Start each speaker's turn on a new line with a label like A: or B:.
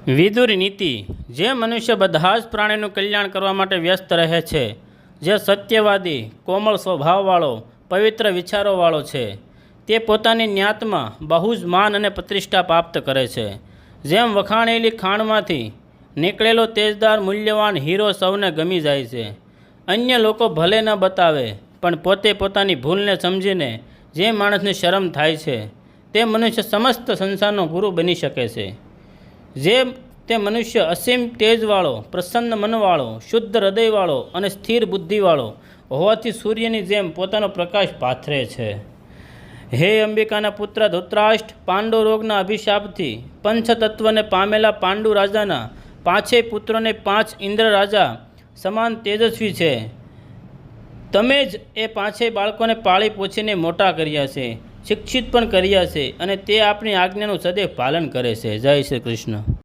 A: વિદુર નીતિ। જે મનુષ્ય બધા જ પ્રાણીનું કલ્યાણ કરવા માટે વ્યસ્ત રહે છે, જે સત્યવાદી, કોમળ સ્વભાવવાળો, પવિત્ર વિચારોવાળો છે, તે પોતાની ન્યાતમાં બહુ જ માન અને પ્રતિષ્ઠા પ્રાપ્ત કરે છે। જેમ વખાણેલી ખાણમાંથી નીકળેલો તેજદાર મૂલ્યવાન હીરો સૌને ગમી જાય છે। અન્ય લોકો ભલે ન બતાવે, પણ પોતે પોતાની ભૂલને સમજીને જે માણસને શરમ થાય છે, તે મનુષ્ય સમસ્ત સંસારનો ગુરુ બની શકે છે। જે તે મનુષ્ય અસીમ તેજવાળો, પ્રસન્ન મનવાળો, શુદ્ધ હૃદયવાળો અને સ્થિર બુદ્ધિવાળો હોવાથી સૂર્યની જેમ પોતાનો પ્રકાશ પાથરે છે। હે અંબિકાના પુત્ર ધૃતરાષ્ટ્ર, પાંડુ રોગના અભિશાપથી પંચતત્વને પામેલા પાંડુ રાજાના પાંચેય પુત્રોને 5 ઇન્દ્ર રાજા સમાન તેજસ્વી છે। તમે જ એ પાંચેય બાળકોને પાળી પોછીને મોટા કર્યા છે, શિક્ષિત પણ કર્યા છે, અને તે આપણી આજ્ઞાનું સદૈવ પાલન કરે છે। જય શ્રી કૃષ્ણ।